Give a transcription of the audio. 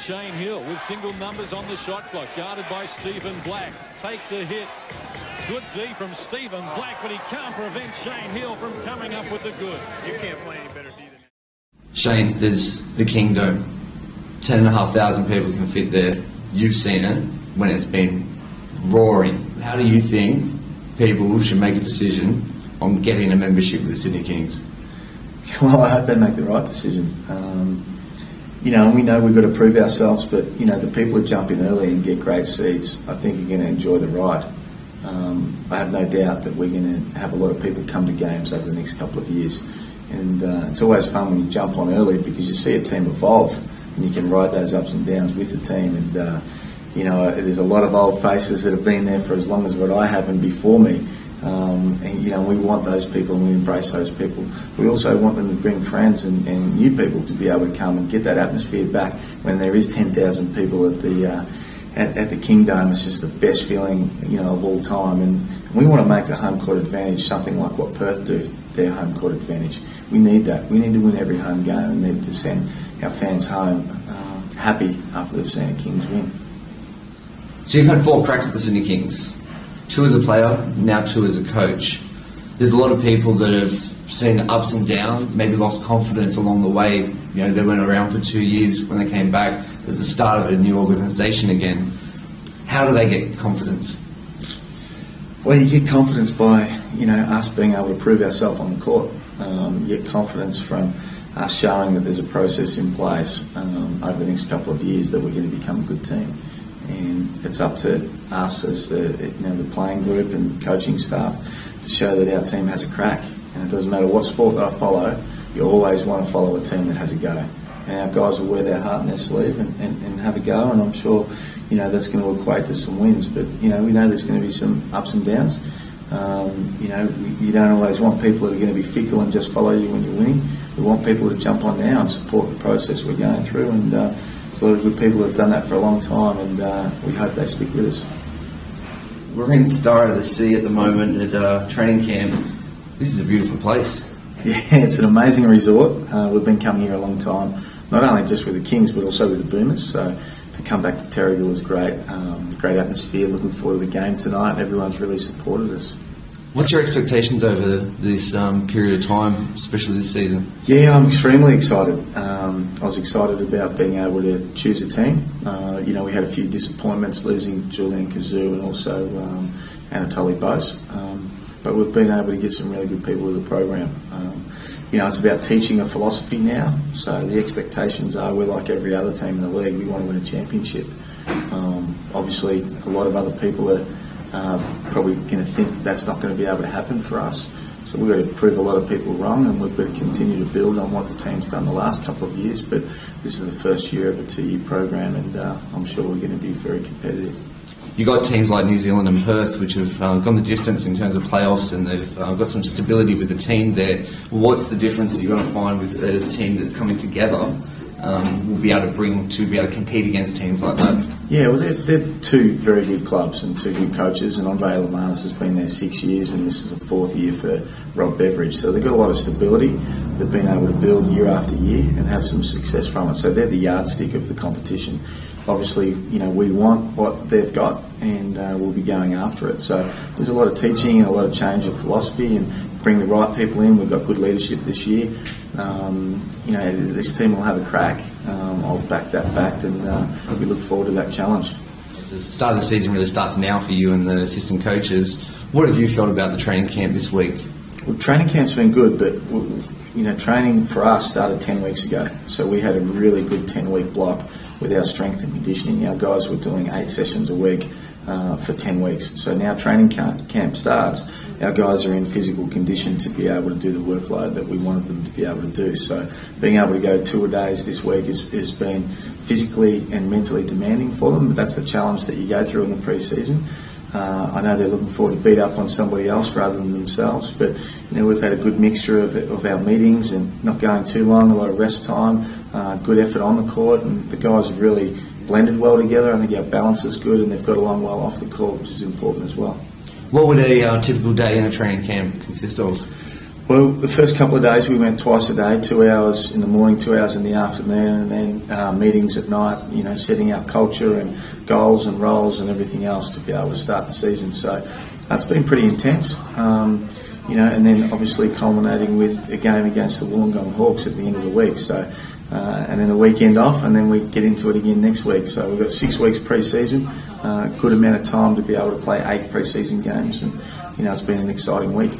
Shane Hill with single numbers on the shot clock, guarded by Stephen Black. Takes a hit. Good D from Stephen Black, but he can't prevent Shane Hill from coming up with the goods. You can't play any better D than that. Shane, there's the Kingdom. 10,500 people can fit there. You've seen it when it's been roaring. How do you think people should make a decision on getting a membership with the Sydney Kings? Well, I hope they make the right decision. And we know we've got to prove ourselves, but, the people who jump in early and get great seats, I think are going to enjoy the ride. I have no doubt that we're going to have a lot of people come to games over the next couple of years. And it's always fun when you jump on early because you see a team evolve and you can ride those ups and downs with the team. And, there's a lot of old faces that have been there for as long as what I have and before me. We want those people and we embrace those people. We also want them to bring friends and new people to be able to come and get that atmosphere back when there is 10,000 people at the Kingdom. It's just the best feeling, of all time. And we want to make the home court advantage something like what Perth do, their home court advantage. We need that. We need to win every home game and need to send our fans home happy after they've seen the Kings win. So you've had 4 cracks at the Sydney Kings. 2 as a player, now 2 as a coach. There's a lot of people that have seen the ups and downs, maybe lost confidence along the way. They went around for 2 years. When they came back, there's the start of a new organisation again. How do they get confidence? Well, you get confidence by, us being able to prove ourselves on the court. You get confidence from us showing that there's a process in place over the next couple of years that we're going to become a good team. And it's up to us as the playing group and coaching staff to show that our team has a crack. And it doesn't matter what sport that I follow, you always want to follow a team that has a go. And our guys will wear their heart in their sleeve and have a go, and I'm sure that's going to equate to some wins. But we know there's going to be some ups and downs. You don't always want people that are going to be fickle and just follow you when you're winning. We want people to jump on now and support the process we're going through, and there's a lot of good people who have done that for a long time, and we hope they stick with us. We're in Star of the Sea at the moment at training camp. This is a beautiful place. Yeah, it's an amazing resort. We've been coming here a long time, not only just with the Kings but also with the Boomers. So to come back to Terrigal is great. Great atmosphere. Looking forward to the game tonight. Everyone's really supported us. What's your expectations over this period of time, especially this season? Yeah, I'm extremely excited. I was excited about being able to choose a team. We had a few disappointments, losing Julian Kazoo and also Anatoly Bose. But we've been able to get some really good people to the program. It's about teaching a philosophy now. So the expectations are we're like every other team in the league. We want to win a championship. Obviously, a lot of other people are probably going to think that that's not going to be able to happen for us. So we've got to prove a lot of people wrong, and we've got to continue to build on what the team's done the last couple of years. But this is the first year of a 2-year program, and I'm sure we're going to be very competitive. You got teams like New Zealand and Perth, which have gone the distance in terms of playoffs, and they've got some stability with the team there. What's the difference that you're going to find with a team that's coming together? Will be able to compete against teams like that? Yeah, well, they're 2 very good clubs and 2 good coaches, and Andre Lamanis has been there 6 years, and this is the 4th year for Rob Beveridge. So they've got a lot of stability. They've been able to build year after year and have some success from it. So they're the yardstick of the competition. Obviously, we want what they've got, and we'll be going after it. So there's a lot of teaching and a lot of change of philosophy, and bring the right people in. We've got good leadership this year. This team will have a crack. I'll back that fact, and we look forward to that challenge. The start of the season really starts now for you and the assistant coaches. What have you felt about the training camp this week? Well, training camp's been good, but training for us started 10 weeks ago. So we had a really good 10-week block with our strength and conditioning. Our guys were doing 8 sessions a week for 10 weeks. So now training camp starts, our guys are in physical condition to be able to do the workload that we wanted them to be able to do. So being able to go 2-a-days this week has been physically and mentally demanding for them, but that's the challenge that you go through in the pre-season. I know they're looking forward to beat up on somebody else rather than themselves, but we've had a good mixture of our meetings and not going too long, a lot of rest time, good effort on the court, and the guys have really blended well together. I think our balance is good, and they've got along well off the court, which is important as well. What would a typical day in a training camp consist of? Well, the first couple of days we went twice a day, 2 hours in the morning, 2 hours in the afternoon, and then meetings at night, setting out culture and goals and roles and everything else to be able to start the season. So it's been pretty intense, and then obviously culminating with a game against the Wollongong Hawks at the end of the week. So, and then the weekend off, and then we get into it again next week. So we've got 6 weeks pre-season, good amount of time to be able to play 8 pre-season games, and it's been an exciting week.